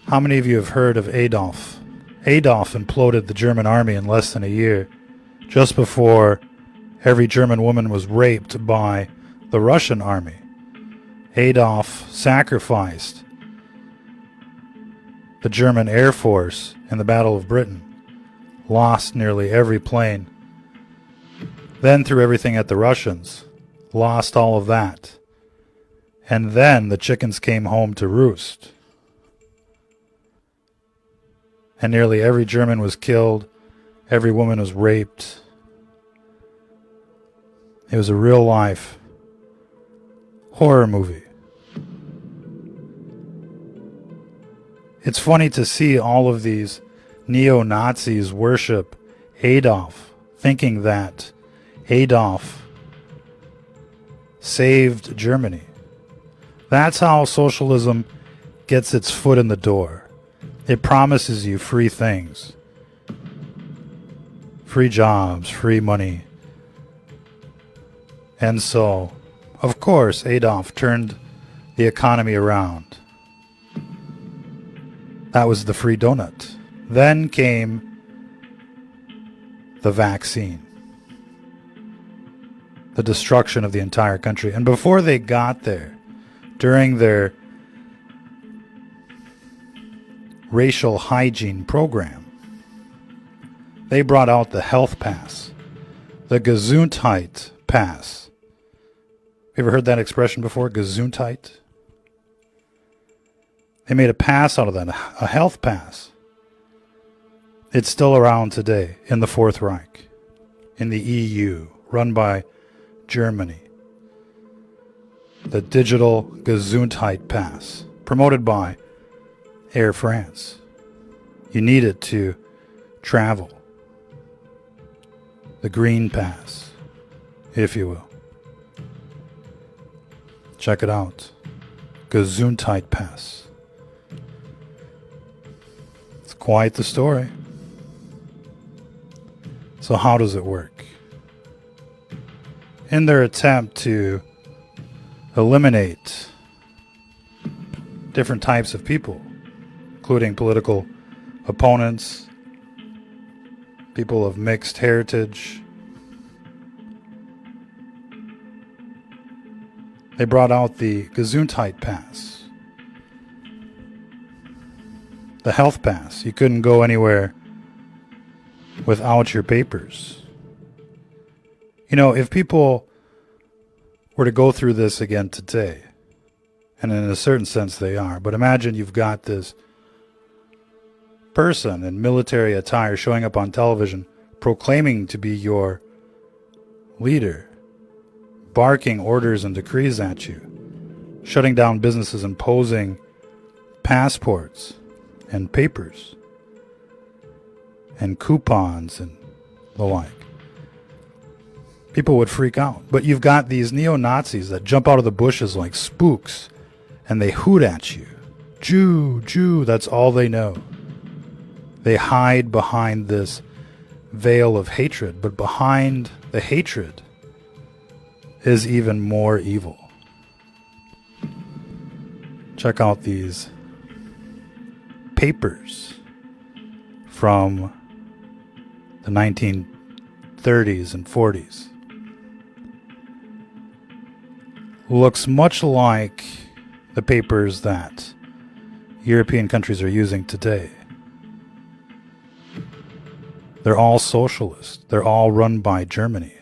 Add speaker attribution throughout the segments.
Speaker 1: How many of you have heard of Adolf? Adolf imploded the German army in less than a year, just before every German woman was raped by the Russian army. Adolf sacrificed the German Air Force in the Battle of Britain, lost nearly every plane, then threw everything at the Russians, lost all of that, and then the chickens came home to roost. And nearly every German was killed, every woman was raped. It was a real-life horror movie. It's funny to see all of these neo-Nazis worship Adolf, thinking that Adolf saved Germany. That's how socialism gets its foot in the door. It promises you free things, free jobs, free money. And so, of course, Adolf turned the economy around. That was the free donut. Then came the vaccine, the destruction of the entire country. And before they got there, during their racial hygiene program, they brought out the health pass, the Gesundheit pass. You ever heard that expression before? Gesundheit? They made a pass out of that, a health pass. It's still around today in the Fourth Reich, in the EU, run by Germany. The digital Gesundheit pass, promoted by Air France. You need it to travel. The green pass, if you will. Check it out. Gesundheit pass. It's quite the story. So how does it work? In their attempt to eliminate different types of people, including political opponents, people of mixed heritage, they brought out the Gesundheit pass, the health pass. You couldn't go anywhere without your papers. You know, if people were to go through this again today, and in a certain sense they are, but imagine you've got this person in military attire showing up on television proclaiming to be your leader, barking orders and decrees at you, shutting down businesses, imposing passports and papers and coupons and the like. People would freak out. But you've got these neo-Nazis that jump out of the bushes like spooks and they hoot at you. Jew, Jew, that's all they know. They hide behind this veil of hatred, but behind the hatred is even more evil. Check out these papers from the 1930s and 40s. Looks much like the papers that European countries are using today. They're all socialist. They're all run by Germany.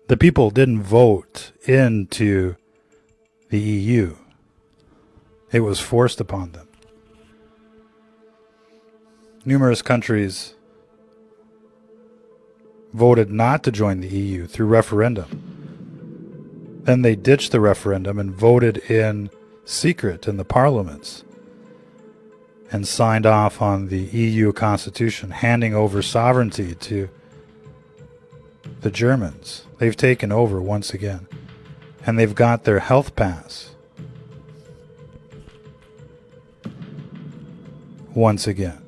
Speaker 1: The people didn't vote into the EU. It was forced upon them. Numerous countries voted not to join the EU through referendum. Then they ditched the referendum and voted in secret in the parliaments and signed off on the EU constitution, handing over sovereignty to the Germans. They've taken over once again. And they've got their health pass once again.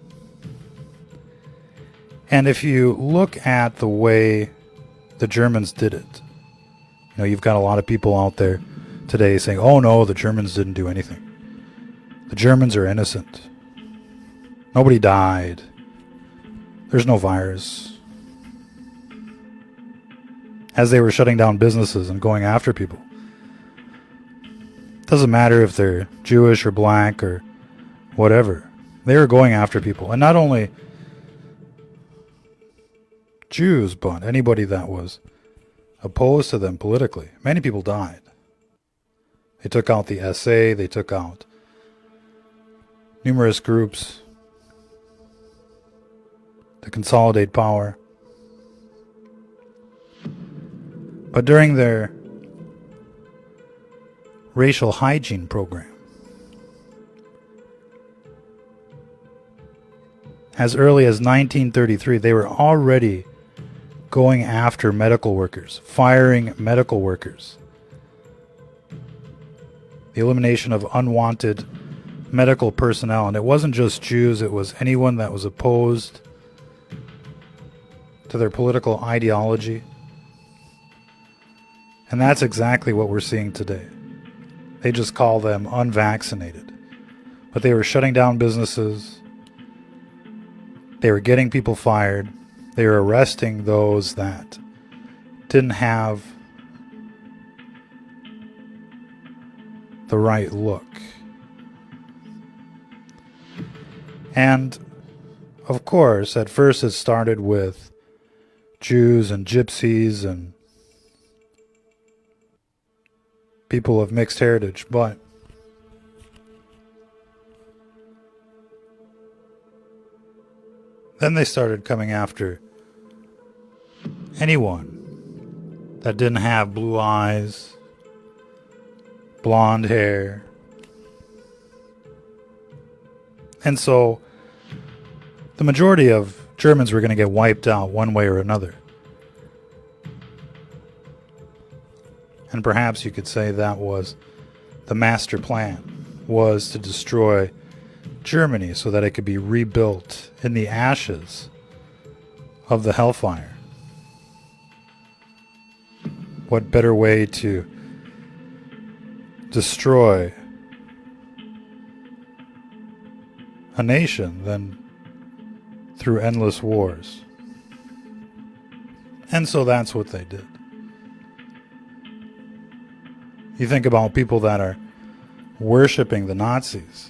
Speaker 1: And if you look at the way the Germans did it, you know, you've got a lot of people out there today saying, oh no, the Germans didn't do anything. The Germans are innocent. Nobody died. There's no virus. As they were shutting down businesses and going after people. Doesn't matter if they're Jewish or black or whatever. They were going after people. And not only Jews, but anybody that was opposed to them politically. Many people died. They took out the SA. They took out numerous groups to consolidate power. But during their racial hygiene program, as early as 1933, they were already going after medical workers, firing medical workers. The elimination of unwanted medical personnel. And it wasn't just Jews, it was anyone that was opposed to their political ideology. And that's exactly what we're seeing today. They just call them unvaccinated. But they were shutting down businesses. They were getting people fired. They were arresting those that didn't have the right look. And, of course, at first it started with Jews and gypsies and people of mixed heritage, but then they started coming after anyone that didn't have blue eyes, blonde hair. And so the majority of Germans were going to get wiped out one way or another. And perhaps you could say that was the master plan, was to destroy Germany so that it could be rebuilt in the ashes of the hellfire. What better way to destroy a nation than through endless wars? And so that's what they did. You think about people that are worshiping the Nazis.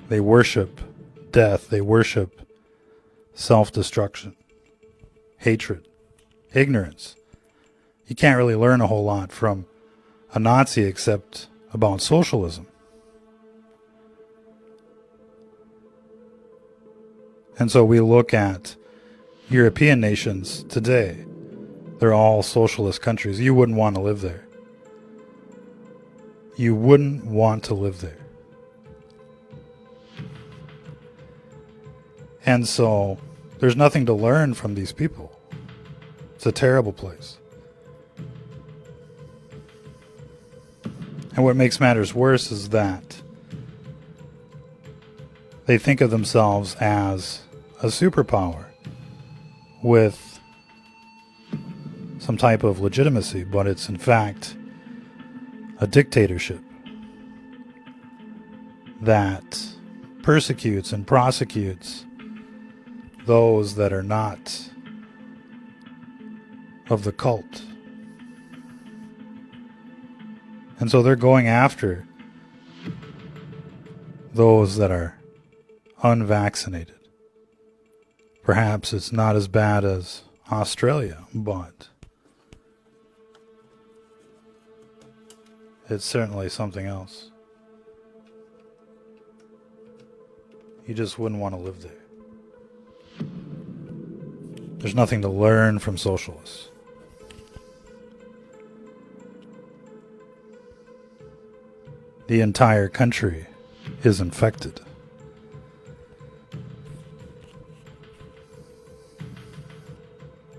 Speaker 1: They worship death. They worship self-destruction, hatred, ignorance. You can't really learn a whole lot from a Nazi except about socialism. And so we look at European nations today. They're all socialist countries. You wouldn't want to live there. You wouldn't want to live there. And so there's nothing to learn from these people. It's a terrible place. And what makes matters worse is that they think of themselves as a superpower with some type of legitimacy, but it's in fact a dictatorship that persecutes and prosecutes those that are not of the cult. And so they're going after those that are unvaccinated. Perhaps it's not as bad as Australia, but it's certainly something else. You just wouldn't want to live there. There's nothing to learn from socialists. The entire country is infected.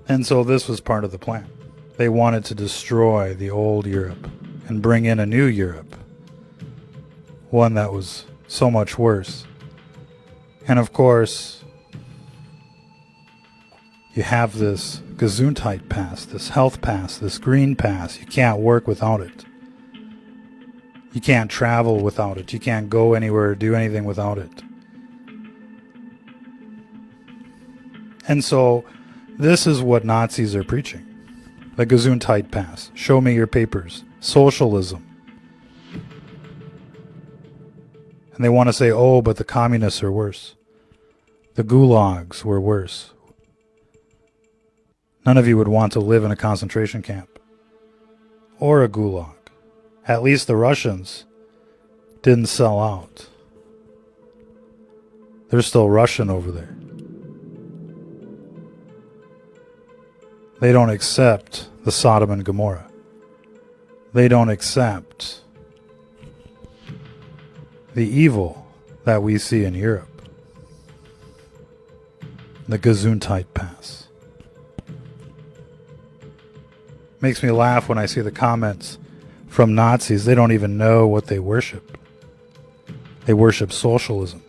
Speaker 1: And so this was part of the plan. They wanted to destroy the old Europe and bring in a new Europe, one that was so much worse. And of course, you have this Gesundheit pass, this health pass, this green pass. You can't work without it. You can't travel without it. You can't go anywhere or do anything without it. And so this is what Nazis are preaching. The Gesundheit pass. Show me your papers. Socialism. And they want to say, oh, but the communists are worse. The gulags were worse. None of you would want to live in a concentration camp. Or a gulag. At least the Russians didn't sell out. They're still Russian over there. They don't accept the Sodom and Gomorrah. They don't accept the evil that we see in Europe. The Gesundheit pass. Makes me laugh when I see the comments from Nazis. They don't even know what they worship. They worship socialism.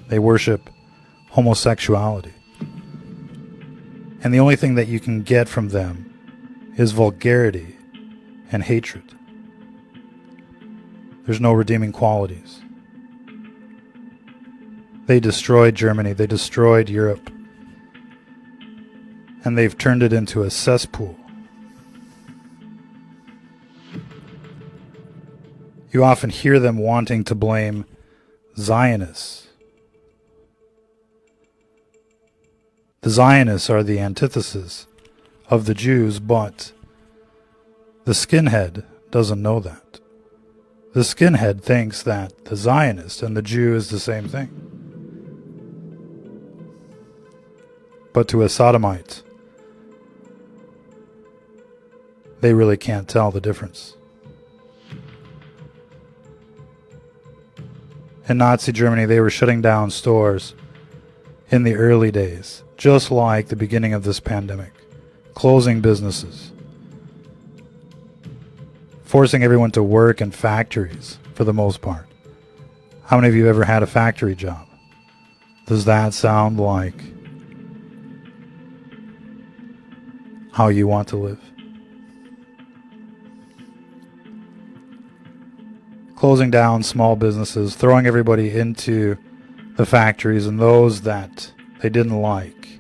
Speaker 1: They worship homosexuality. And the only thing that you can get from them is vulgarity and hatred. There's no redeeming qualities. They destroyed Germany. They destroyed Europe. And they've turned it into a cesspool. You often hear them wanting to blame Zionists. The Zionists are the antithesis of the Jews, but the skinhead doesn't know that. The skinhead thinks that the Zionist and the Jew is the same thing. But to a sodomite, they really can't tell the difference. In Nazi Germany, they were shutting down stores in the early days, just like the beginning of this pandemic, closing businesses, forcing everyone to work in factories for the most part. How many of you ever had a factory job? Does that sound like how you want to live? Closing down small businesses, throwing everybody into the factories, and those that they didn't like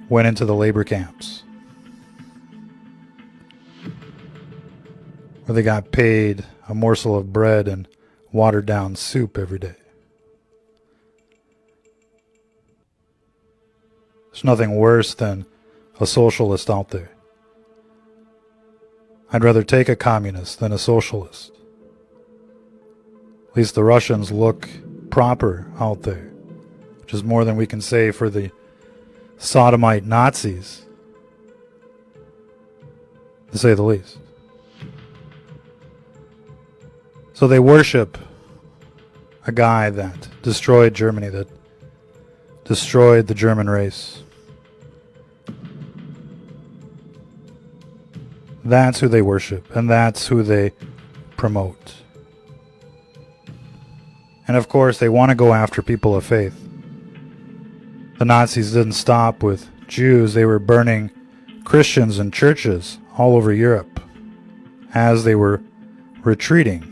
Speaker 1: went into the labor camps, where they got paid a morsel of bread and watered down soup every day. There's nothing worse than a socialist out there. I'd rather take a communist than a socialist. At least the Russians look proper out there, which is more than we can say for the sodomite Nazis, to say the least. So they worship a guy that destroyed Germany, that destroyed the German race. That's who they worship, and that's who they promote. And of course, they want to go after people of faith. The Nazis didn't stop with Jews. They were burning Christians in churches all over Europe as they were retreating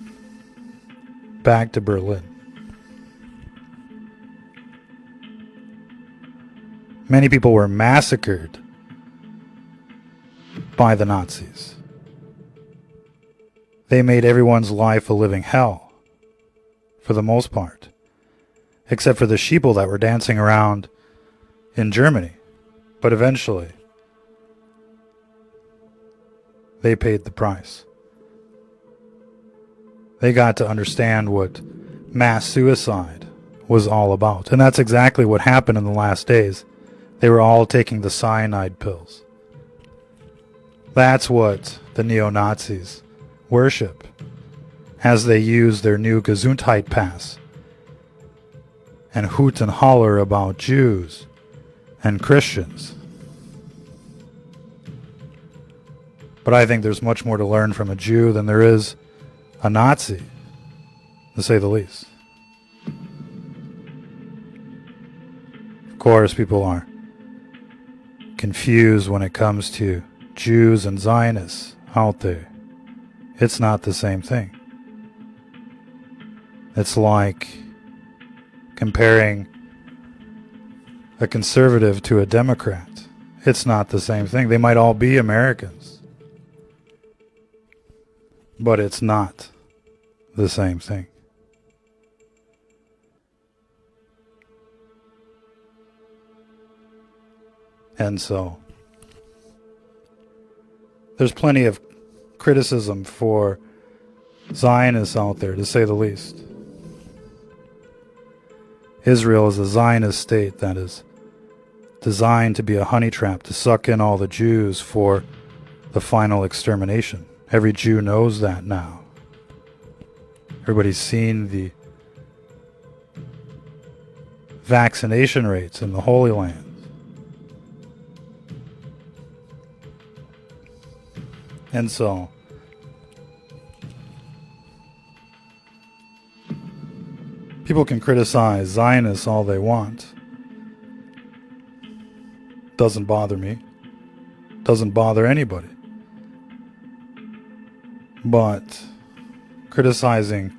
Speaker 1: back to Berlin. Many people were massacred by the Nazis. They made everyone's life a living hell, for the most part, except for the sheeple that were dancing around in Germany. But eventually, they paid the price. They got to understand what mass suicide was all about. And that's exactly what happened in the last days. They were all taking the cyanide pills. That's what the neo-Nazis worship as they use their new Gesundheit pass and hoot and holler about Jews and Christians. But I think there's much more to learn from a Jew than there is a Nazi, to say the least. Of course, people are confused when it comes to Jews and Zionists out there. It's not the same thing. It's like comparing a conservative to a Democrat. It's not the same thing. They might all be Americans, but it's not the same thing. And so, there's plenty of criticism for Zionists out there, to say the least. Israel is a Zionist state that is designed to be a honey trap to suck in all the Jews for the final extermination. Every Jew knows that now. Everybody's seen the vaccination rates in the Holy Land. And so, people can criticize Zionists all they want. Doesn't bother me. Doesn't bother anybody. But criticizing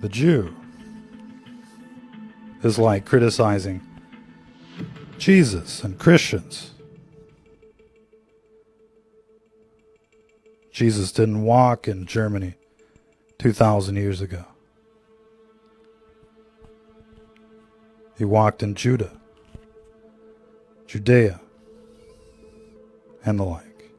Speaker 1: the Jew is like criticizing Jesus and Christians. Jesus didn't walk in Germany 2,000 years ago. He walked in Judea, and the like.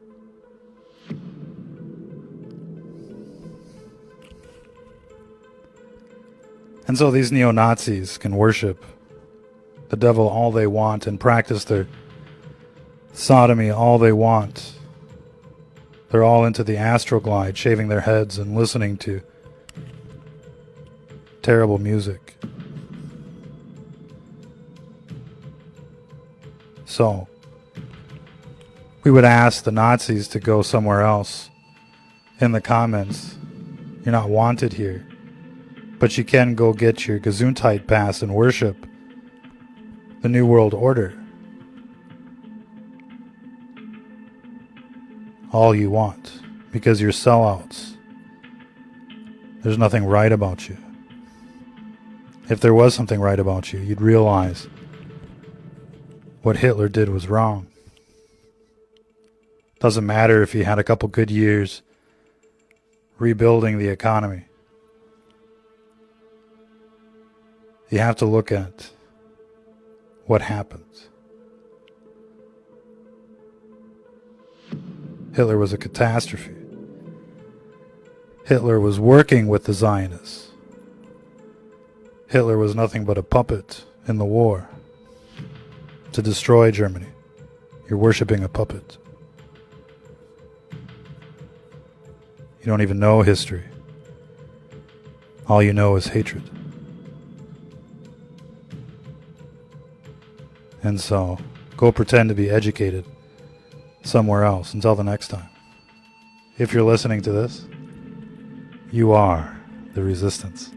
Speaker 1: And so these neo-Nazis can worship the devil all they want and practice their sodomy all they want. They're all into the astroglide, shaving their heads and listening to terrible music. So, we would ask the Nazis to go somewhere else in the comments. You're not wanted here. But you can go get your Gesundheit pass and worship the New World Order all you want, because you're sellouts. There's nothing right about you. If there was something right about you, you'd realize what Hitler did was wrong. Doesn't matter if he had a couple good years rebuilding the economy. You have to look at what happened. Hitler was a catastrophe. Hitler was working with the Zionists. Hitler was nothing but a puppet in the war to destroy Germany. You're worshiping a puppet. You don't even know history. All you know is hatred. And so, go pretend to be educated somewhere else until the next time. If you're listening to this, you are the resistance.